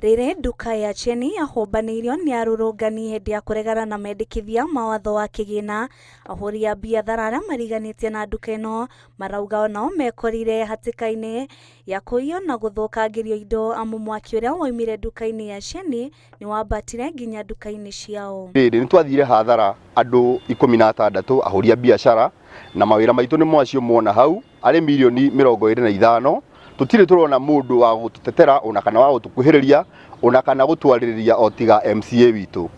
Rĩrĩ nduka ya Cheni yahũbanĩirio nĩ arũrũngani hĩndĩ ya kũregana na mendekithia mawatho wa kĩgĩna. Ahũri a biathara arĩa mariganĩtie na nduka ĩno marauga onao mekorire hatĩka-inĩ ya kũiywo na gũthũkangĩrio indo amu mwaki ũrĩa waumire nduka-inĩ ya Cheni nĩ wambatire nginya nduka-inĩ ciao. Rĩrĩ nĩ twathire hathara andũ 16 ahũri a biacara na mawĩra maitũ nĩ mwacio muona hau arĩ milioni 25. Tutire turona mundu wa gututetera ona kana wa gutukuhiriria ona kana gutwaririria otiga MCA witu.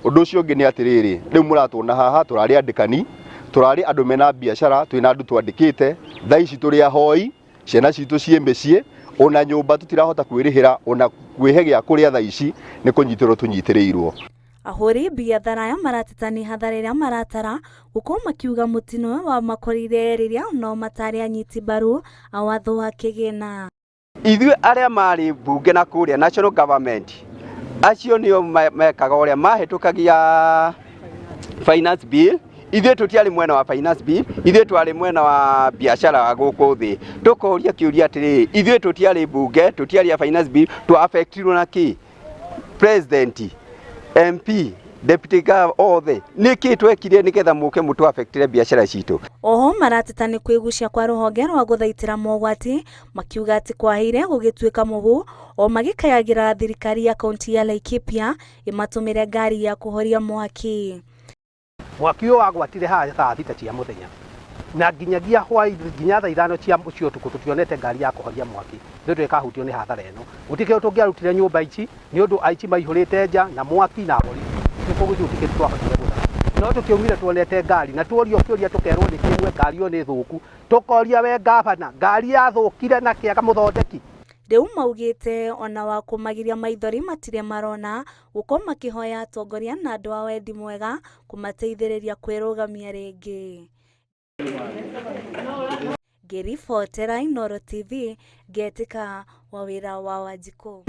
Undu ucio ungi ni atiriri riu muratuna haha turari andikani turari andu mena biacara twina andu twandikite thaa ici turi ahoi ciana citu cie mĩciĩ ona nyumba tutirahota kwirihira ona kwihe gya kuria thaa ici ni kunyitirwo tunyitirirwo. Ahũri biathara aya marateta hathara ĩrĩa maratara gũkorwo makiuga mũtino wa makorire rĩrĩa no matari anyiti mbaru a watho wa kĩgĩna. Ithuĩ arĩa marĩ bunge na kũrĩa national government acio nĩo mekaga ũrĩa mahĩtũkagia finance bill. Ithuĩ tũtiarĩ mwena wa finance bill, ithuĩ twarĩ mwena wa biacara gũkũ thĩ. Tũkoria kĩũria atĩrĩrĩ, ithuĩ tũtiarĩ bunge, tũtiarĩ finance bill, twa-affectirwo na kĩ? President, MP, Deputy Governor othe niki twekire nigetha muke mutu affectire biacara citu. Oho marateta ni kwigucia kwa ruhonge rwa guthaitira mogwati makiuga ati kwahire gugituika muhu o magikayagira thirikari ya kaunti ya Laikipia imatumire ngari ya kuhoria mwaki. Mwaki uyu wagwatire haha thaa 6 cia muthenya na nginyagia hwai nginya thaa 5 cia ucio tuku tutionete ngari ya kuhoria mwaki ndio ikahutio ni hathara eno gutike tungiarutire nyumba ici ni undu aici maihurite nja na mwaki na bori nikuguthutike twahotire gutha no tukiumire tuonete ngari na tuorio kioria tukerwo ni kimwe ngari yo ni thuku tukoria we gavana ngari ya thukire na kiaga muthondeki. Riu maugite ona wa kumagiria maithori matire marona guko makihoya atongoria na andu a wendi mwega kumateithĩrĩria kwĩrũgamia rĩngĩ. Ngĩribotera Inooro TV ngetika wa wĩra wa Wanjikũ.